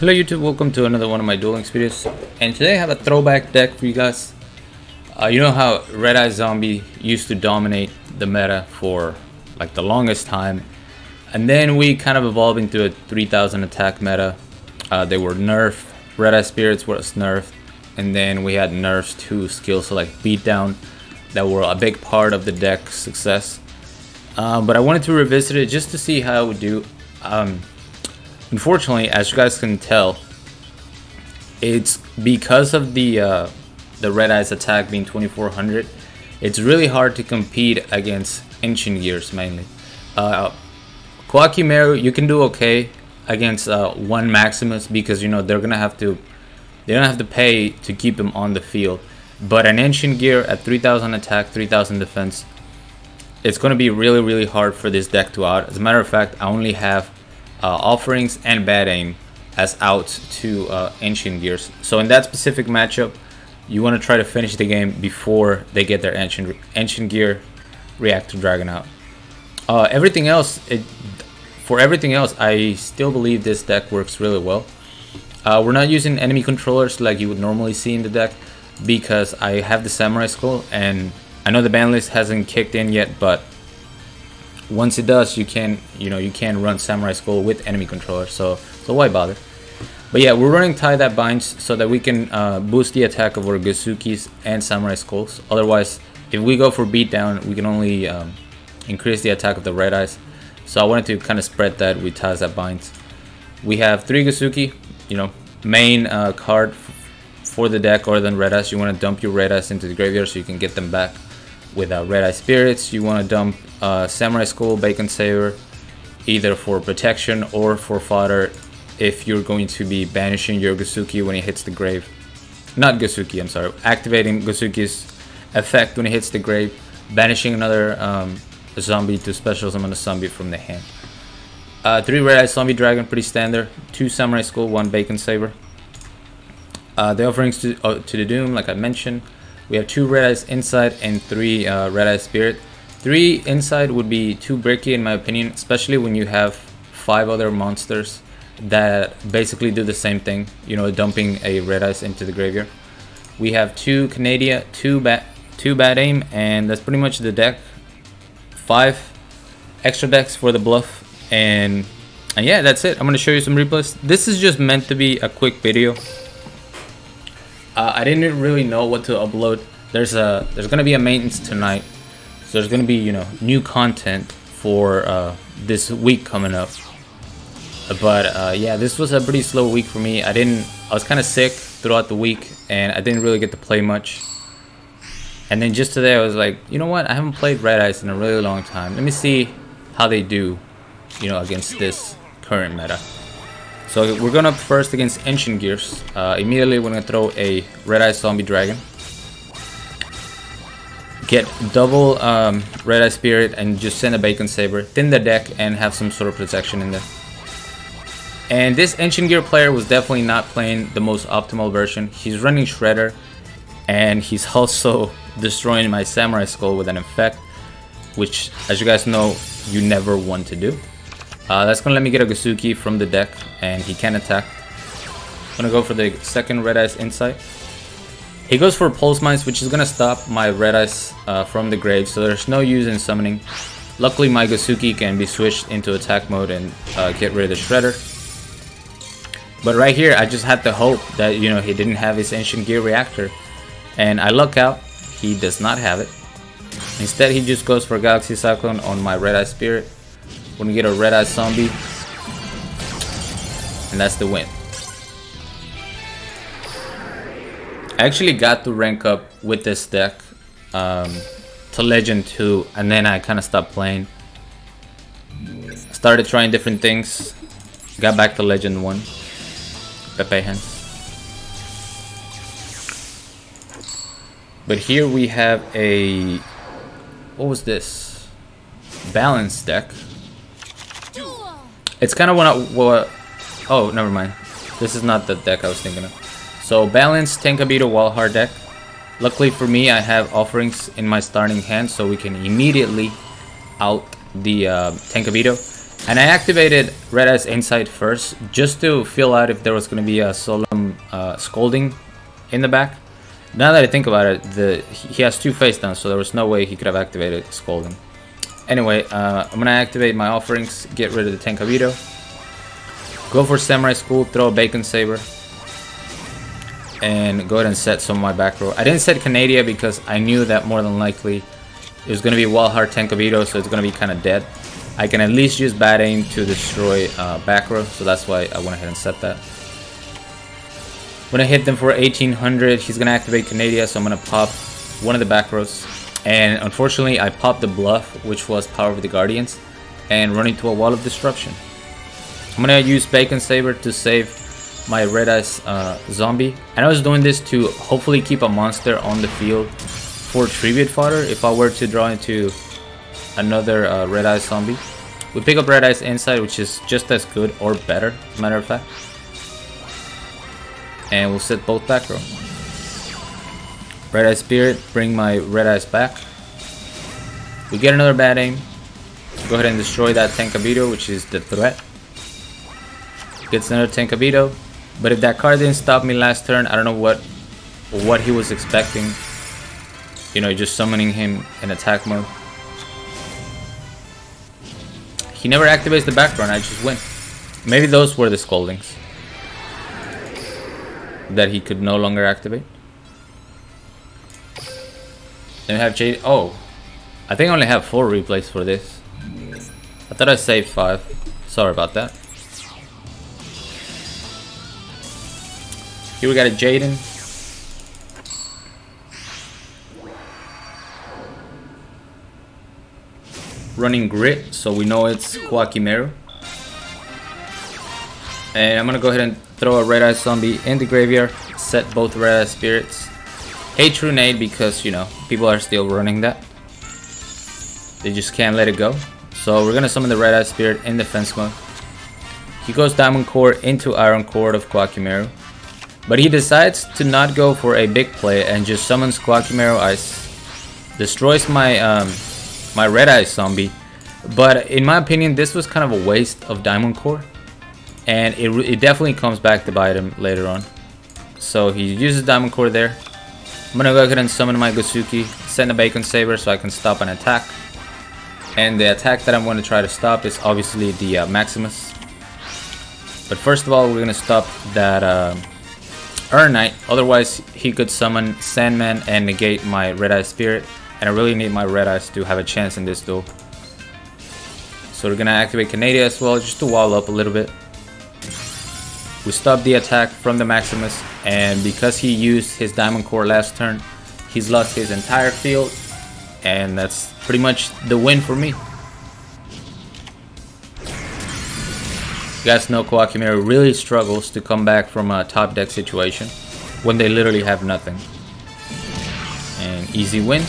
Hello YouTube, welcome to another one of my Duel Links videos. And today I have a throwback deck for you guys. You know how Red Eye Zombie used to dominate the meta for like the longest time. And then we kind of evolved into a 3000 attack meta. They were nerfed, Red Eye Spirits was nerfed. And then we had nerfs to skills like Beatdown that were a big part of the deck's success. But I wanted to revisit it just to see how it would do. Unfortunately, as you guys can tell, it's because of the Red Eye's attack being 2400. It's really hard to compete against Ancient Gears mainly. Koakimeru, you can do okay against one Maximus because you know they don't have to pay to keep him on the field. But an Ancient Gear at 3000 attack, 3000 defense, it's going to be really hard for this deck to out. As a matter of fact, I only have Offerings and Bad Aim as out to Ancient Gears. So in that specific matchup, you want to try to finish the game before they get their Ancient Gear Reactor Dragon out. Everything else, I still believe this deck works really well. We're not using enemy controllers like you would normally see in the deck because I have the Samurai Skull, and I know the ban list hasn't kicked in yet, but once it does, you can run Samurai Skull with enemy controller, so why bother? But yeah, we're running Tie That Binds so that we can boost the attack of our Gazukis and Samurai Skulls. Otherwise, if we go for Beatdown, we can only increase the attack of the Red Eyes. So I wanted to kind of spread that with Ties That Binds. We have 3 Gazuki, main card for the deck. Other than Red Eyes, you want to dump your Red Eyes into the graveyard so you can get them back. With Red Eye Spirits, you want to dump Samurai Skull, Bacon Saver, either for protection or for fodder if you're going to be banishing your Gazuki when it hits the grave. Not Gazuki, I'm sorry. Activating Gazuki's effect when it hits the grave, banishing another zombie to special summon a zombie from the hand. 3 Red Eye Zombie Dragon, pretty standard. 2 Samurai Skull, 1 Bacon Saver. The offerings to the Doom, like I mentioned. We have 2 Red Eyes Inside and 3 Red Eye Spirit. 3 Inside would be too bricky in my opinion, especially when you have 5 other monsters that basically do the same thing, dumping a Red Eyes into the graveyard. We have 2 Canadia, 2 Bad Aim, and that's pretty much the deck. 5 extra decks for the bluff, and yeah, that's it. I'm going to show you some replays. This is just meant to be a quick video. I didn't really know what to upload. There's gonna be a maintenance tonight, so there's gonna be new content for this week coming up. But yeah, this was a pretty slow week for me. I was kind of sick throughout the week, and I didn't really get to play much. And then just today, I was like, you know what? I haven't played Red Eyes in a really long time. Let me see how they do, against this current meta. So we're going up first against Ancient Gears. Immediately we're going to throw a Red Eye Zombie Dragon. Get double Red Eye Spirit and just send a Bacon Saber. Thin the deck and have some sort of protection in there. And this Ancient Gear player was definitely not playing the most optimal version. He's running Shredder, and he's also destroying my Samurai Skull with an effect, which, as you guys know, you never want to do. That's gonna let me get a Gazuki from the deck, and he can attack. I'm gonna go for the second Red Eyes Insight. He goes for Pulse Mines, which is gonna stop my Red Eyes from the grave, so there's no use in summoning. Luckily, my Gazuki can be switched into attack mode and get rid of the Shredder. But right here, I just had to hope that he didn't have his Ancient Gear Reactor, and I luck out. He does not have it. Instead, he just goes for Galaxy Cyclone on my Red Eye Spirit. We're gonna get a Red Eye Zombie, and that's the win. I actually got to rank up with this deck to Legend 2, and then I kind of stopped playing. Started trying different things, got back to Legend 1. Pepe hands. But here we have a, what was this? Balance deck. It's kind of what oh, never mind. This is not the deck I was thinking of. So Balance Tenkabito Walhar deck. Luckily for me, I have Offerings in my starting hand, so we can immediately out the Tenkabito. And I activated Red Eyes Insight first, just to feel out if there was going to be a solemn scolding in the back. Now that I think about it, he has 2 face downs, so there was no way he could have activated scolding. Anyway, I'm going to activate my offerings, get rid of the Tenkabito, go for Samurai School, throw a Bacon Saber, and go ahead and set some of my back row. I didn't set Canadia because I knew that more than likely it was going to be Wildheart Tenkabito, so it's going to be kind of dead. I can at least use Bad Aim to destroy back row, so that's why I went ahead and set that. When I hit them for 1800, he's going to activate Canadia, so I'm going to pop one of the back rows. And unfortunately, I popped the bluff, which was Power of the Guardians, and run into a Wall of Disruption. I'm going to use Bacon Saber to save my Red Eyes zombie. And I was doing this to hopefully keep a monster on the field for tribute fodder if I were to draw into another Red Eyes zombie. We pick up Red Eyes Insight, which is just as good or better, as a matter of fact. And we'll set both back row. Red Eye Spirit, bring my Red Eyes back. We get another Bad Aim. Go ahead and destroy that Tenkabito, which is the threat. Gets another Tenkabito. But if that card didn't stop me last turn, I don't know what he was expecting. You know, just summoning him in attack mode. He never activates the back run, I just win. Maybe those were the scoldings that he could no longer activate. Then we have Jade. Oh, I think I only have 4 replays for this. I thought I saved 5. Sorry about that. Here we got a Jaden. Running Grit, so we know it's Kwakimeru. And I'm gonna go ahead and throw a Red Eye Zombie in the graveyard, set both Red Eye Spirits. Hate True Nade because, you know, people are still running that. They just can't let it go. So we're gonna summon the Red Eye Spirit in defense mode. He goes Diamond Core into Iron Core of Kwakimeru. But he decides to not go for a big play and just summons Kwakimeru Ice. Destroys my my Red Eye Zombie. But in my opinion, this was kind of a waste of Diamond Core. And it definitely comes back to bite him later on. So he uses Diamond Core there. I'm gonna go ahead and summon my Gosuki, send a Bacon Saber so I can stop an attack. And the attack that I'm going to try to stop is obviously the Maximus. But first of all, we're gonna stop that Earn Knight. Otherwise, he could summon Sandman and negate my Red Eye Spirit. And I really need my Red Eyes to have a chance in this duel. So we're gonna activate Canadia as well, just to wall up a little bit. We stop the attack from the Maximus, and because he used his Diamond Core last turn, he's lost his entire field, and that's pretty much the win for me. You guys know Kwakimeru really struggles to come back from a top deck situation when they literally have nothing. And easy win.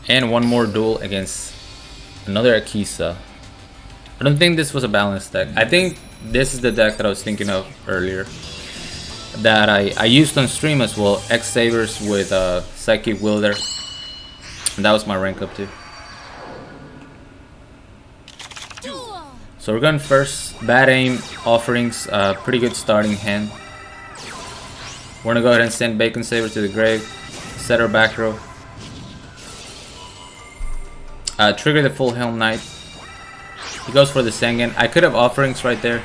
And one more duel against another Akisa. I don't think this was a balanced deck. I think this is the deck that I was thinking of earlier, that I used on stream as well. X Sabers with Psychic Wielder. And that was my rank up too. So we're going first. Bad Aim, Offerings, pretty good starting hand. We're gonna go ahead and send Bacon Saber to the grave. Set our back row. Trigger the Full Helm Knight. He goes for the Sengen. I could have Offerings right there,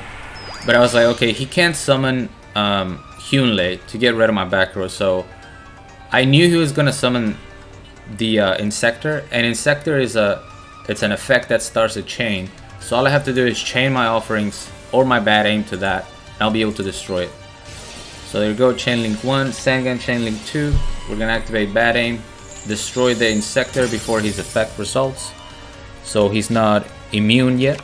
but I was like, okay, he can't summon Hyunlei to get rid of my back row, so I knew he was gonna summon the Insector, and Insector is it's an effect that starts a chain. So all I have to do is chain my Offerings or my Bad Aim to that, and I'll be able to destroy it. So there you go, Chain Link 1, Sengen, Chain Link 2. We're gonna activate Bad Aim, destroy the Insector before his effect results, so he's not immune yet.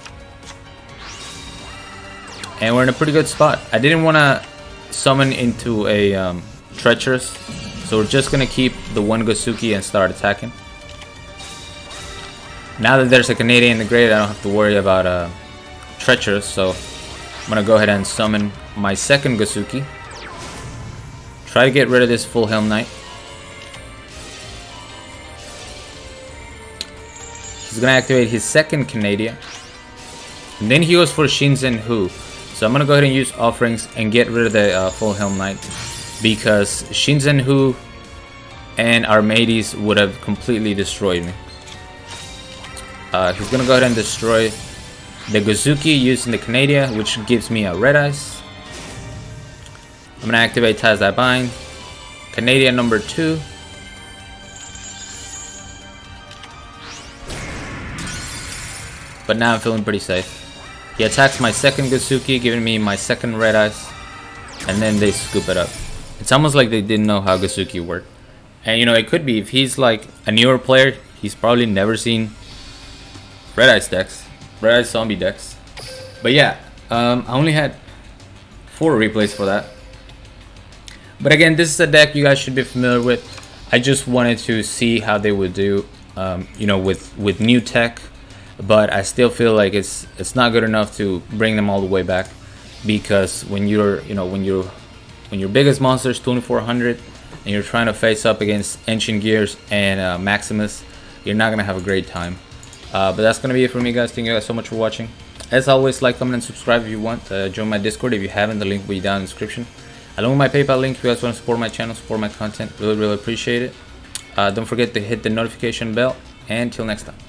And we're in a pretty good spot. I didn't want to summon into a Treacherous, so we're just gonna keep the one Gosuki and start attacking. Now that there's a Canadian in the grade, I don't have to worry about Treacherous, so I'm gonna go ahead and summon my second Gosuki. Try to get rid of this Full Helm Knight. He's gonna activate his second Canadian. And then he goes for Shinzen Hu. So I'm gonna go ahead and use offerings and get rid of the full Helm Knight, because Shinzen Hu and Armades would have completely destroyed me. He's gonna go ahead and destroy the Gozuki using the Canadian, which gives me a red ice. I'm gonna activate Tazai Bind, Canadian number 2. But now I'm feeling pretty safe. He attacks my second Gozuki, giving me my second red ice, and then they scoop it up. It's almost like they didn't know how Gozuki worked. And you know, it could be, if he's like a newer player, he's probably never seen red ice decks, red ice zombie decks. But yeah, I only had 4 replays for that. But again, this is a deck you guys should be familiar with. I just wanted to see how they would do, you know, with new tech. But I still feel like it's not good enough to bring them all the way back, because when you're, you know, when your biggest monster is 2400 and you're trying to face up against Ancient Gears and Maximus, you're not gonna have a great time. But that's gonna be it for me, guys. Thank you guys so much for watching. As always, like, comment, and subscribe if you want. Join my Discord if you haven't. The link will be down in the description, along with my PayPal link. If you guys want to support my channel, support my content, really appreciate it. Don't forget to hit the notification bell, and till next time.